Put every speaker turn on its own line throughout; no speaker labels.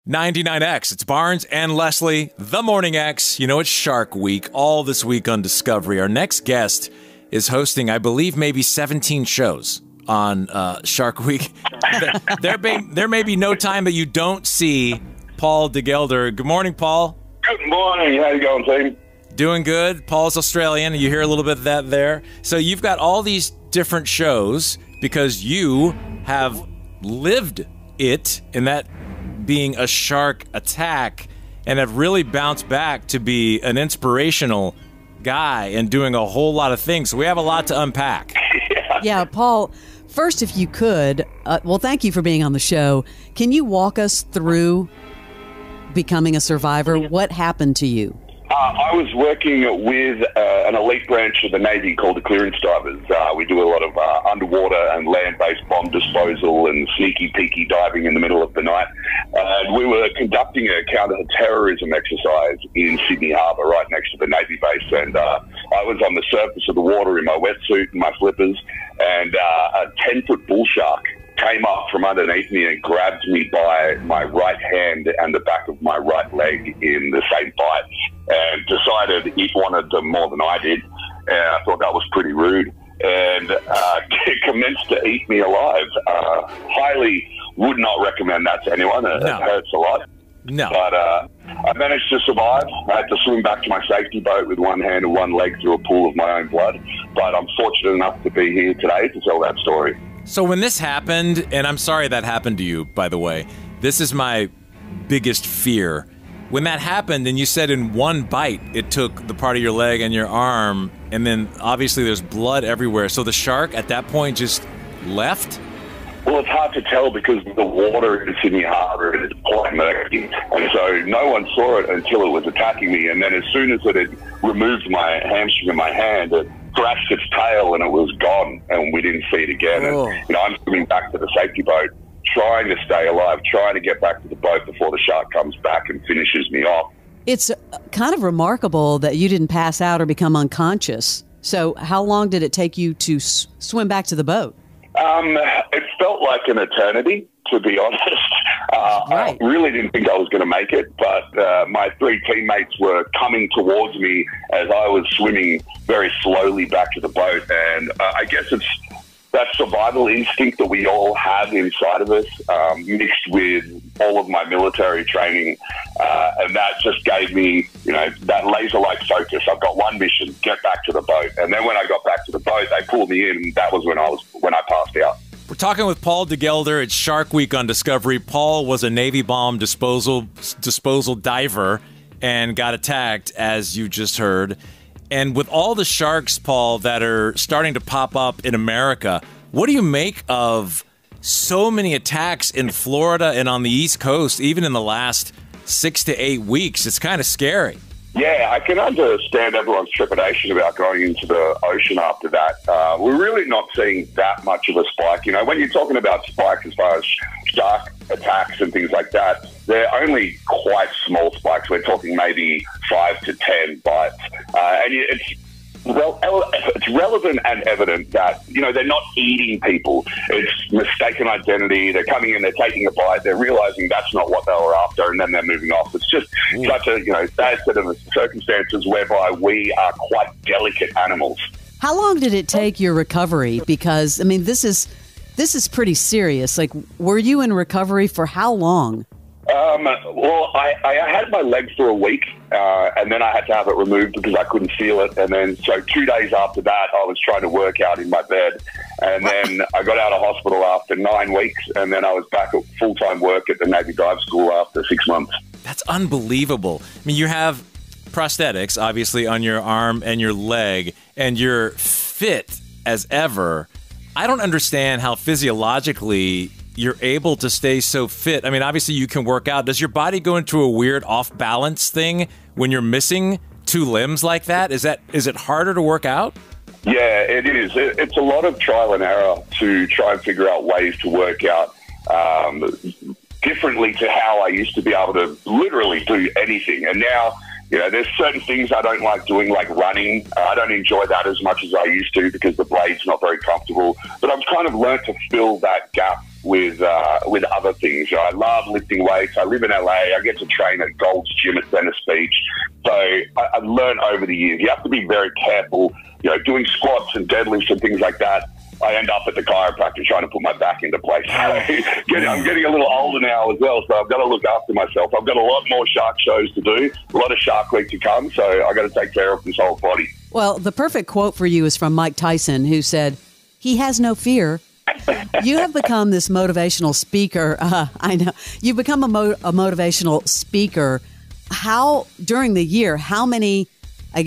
99X. It's Barnes and Leslie, the Morning X. You know, it's Shark Week, all this week on Discovery. Our next guest is hosting, I believe, maybe 17 shows on Shark Week. There may be no time that you don't see Paul DeGelder. Good morning, Paul.
Good morning. How you going, team?
Doing good. Paul's Australian. You hear a little bit of that there. So you've got all these different shows because you have lived it, and that being a shark attack, and have really bounced back to be an inspirational guy and doing a whole lot of things. So we have a lot to unpack.
Yeah, Paul, first, if you could, thank you for being on the show. Can you walk us through becoming a survivor? What happened to you?
I was working with an elite branch of the Navy called the clearance divers. We do a lot of underwater and land-based bomb disposal and sneaky-peeky diving in the middle of the night. And we were conducting a counter-terrorism exercise in Sydney Harbour, right next to the Navy base. And I was on the surface of the water in my wetsuit and my flippers, and a 10-foot bull shark came up from underneath me and grabbed me by my right hand and the back of my right leg in the same bite, and decided it wanted them more than I did. And I thought that was pretty rude, and commenced to eat me alive. Highly would not recommend that to anyone. It hurts a lot.
No.
But I managed to survive. I had to swim back to my safety boat with one hand and one leg through a pool of my own blood. But I'm fortunate enough to be here today to tell that story.
So when this happened, and I'm sorry that happened to you, by the way, this is my biggest fear. When that happened, and you said in one bite, it took the part of your leg and your arm, and then obviously there's blood everywhere. So the shark at that point just left?
Well, it's hard to tell because the water in Sydney Harbour is quite murky, and so no one saw it until it was attacking me. And then as soon as it had removed my hamstring and my hand, it thrashed its tail and it was gone, and we didn't see it again.
Oh.
And I'm swimming back to the safety boat, trying to stay alive, trying to get back to the boat before the shark comes back and finishes me off.
It's kind of remarkable that you didn't pass out or become unconscious. So how long did it take you to swim back to the boat?
It felt like an eternity, to be honest.
Right.
I really didn't think I was going to make it, but my three teammates were coming towards me as I was swimming very slowly back to the boat. And I guess it's that survival instinct that we all have inside of us, mixed with all of my military training. And that just gave me, that laser-like focus. I've got one mission, get back to the boat. And then when I got back to the boat, they pulled me in, and that was when I passed out.
We're talking with Paul DeGelder. It's Shark Week on Discovery. Paul was a Navy bomb disposal diver and got attacked, as you just heard. And with all the sharks, Paul, that are starting to pop up in America, what do you make of so many attacks in Florida and on the East Coast, even in the last 6 to 8 weeks? It's kind of scary.
Yeah, I can understand everyone's trepidation about going into the ocean after that. We're really not seeing that much of a spike. When you're talking about spikes as far as shark attacks and things like that, they're only quite small spikes. We're talking maybe 5 to 10 bites. And it's relevant and evident that, they're not eating people. It's mistaken identity. They're coming in, they're taking a bite, they're realizing that's not what they were after, and then they're moving off. It's just such a, sad set of circumstances whereby we are quite delicate animals.
How long did it take your recovery? Because, this is pretty serious. Like, were you in recovery for how long?
I had my leg for a week, and then I had to have it removed because I couldn't feel it. And then, so 2 days after that, I was trying to work out in my bed. And then I got out of hospital after 9 weeks, and then I was back at full-time work at the Navy Dive School after 6 months.
That's unbelievable. You have prosthetics, obviously, on your arm and your leg, and you're fit as ever. I don't understand how physiologically you're able to stay so fit. Obviously you can work out. Does your body go into a weird off-balance thing when you're missing 2 limbs like that? Is it harder to work out?
Yeah, it is. It's a lot of trial and error to try and figure out ways to work out differently to how I used to be able to literally do anything. And now, there's certain things I don't like doing, like running. I don't enjoy that as much as I used to because the blade's not very comfortable. But I've kind of learned to fill that gap with other things. I love lifting weights. I live in LA. I get to train at Gold's Gym at Venice Beach. So I've learned over the years, you have to be very careful, doing squats and deadlifts and things like that. I end up at the chiropractor trying to put my back into place. I'm getting a little older now as well, so I've got to look after myself. I've got a lot more shark shows to do, a lot of Shark Week to come, so I've got to take care of this whole body.
Well, the perfect quote for you is from Mike Tyson, who said, "He has no fear." You have become this motivational speaker. I know. You've become a motivational speaker. During the year, how many,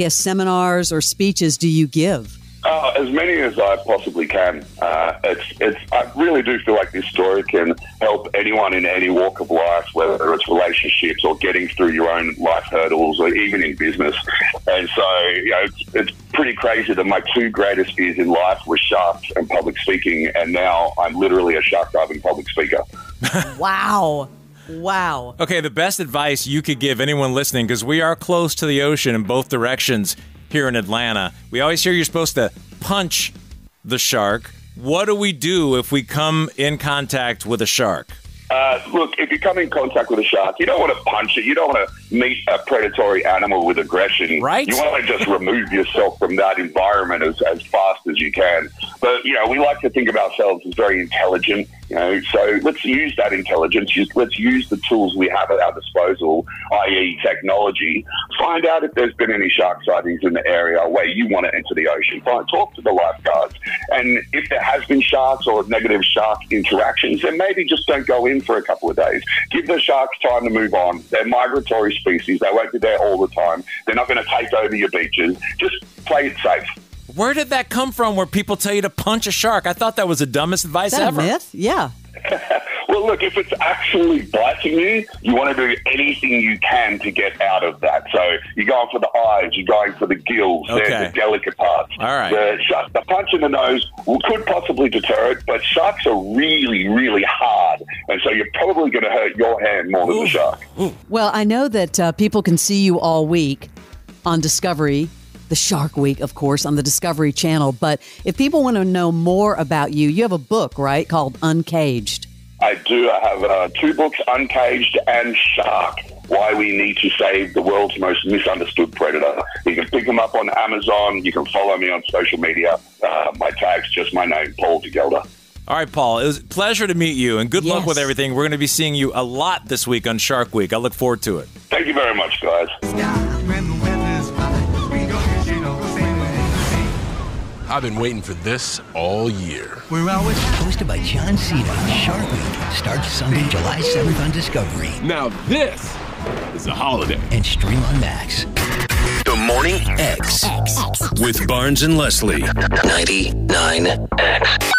seminars or speeches do you give?
As many as I possibly can. I really do feel like this story can help anyone in any walk of life, whether it's relationships or getting through your own life hurdles or even in business. And so, it's pretty crazy that my two greatest fears in life were sharks and public speaking, and now I'm literally a shark diving public speaker.
Wow.
Okay, the best advice you could give anyone listening, because we are close to the ocean in both directions here in Atlanta. We always hear you're supposed to punch the shark. What do we do if we come in contact with a shark?
Look, if you come in contact with a shark, you don't want to punch it. You don't want to meet a predatory animal with aggression.
Right.
You want to just remove yourself from that environment as fast as you can. But, we like to think of ourselves as very intelligent, so let's use that intelligence. Let's use the tools we have at our disposal, i.e. technology. Find out if there's been any shark sightings in the area where you want to enter the ocean. Talk to the lifeguards. And if there has been sharks or negative shark interactions, then maybe just don't go in for a couple of days. Give the sharks time to move on. They're migratory species. They won't be there all the time. They're not going to take over your beaches. Just play it safe.
Where did that come from where people tell you to punch a shark? I thought that was the dumbest advice ever.
Is that a myth? Yeah.
Well, look, if it's actually biting you, you want to do anything you can to get out of that. So you're going for the eyes, you're going for the gills,
okay.
They're the delicate parts.
All right.
The punch in the nose could possibly deter it, but sharks are really, really hard. And so you're probably going to hurt your hand more than the shark.
Well, I know that people can see you all week on Discovery, the Shark Week, of course, on the Discovery Channel. But if people want to know more about you, you have a book, right, called Uncaged.
I do. I have 2 books, Uncaged and Shark, Why We Need to Save the World's Most Misunderstood Predator. You can pick them up on Amazon. You can follow me on social media. My tag's just my name, Paul DeGelder.
All right, Paul, it was a pleasure to meet you, and good luck
Yes.
with everything. We're going to be seeing you a lot this week on Shark Week. I look forward to it.
Thank you very much, guys.
I've been waiting for this all year.
We're always hosted by John Cena. Shark Week starts Sunday, July 7th on Discovery.
Now this is a holiday.
And stream on Max.
The Morning X with Barnes and Leslie. 99X.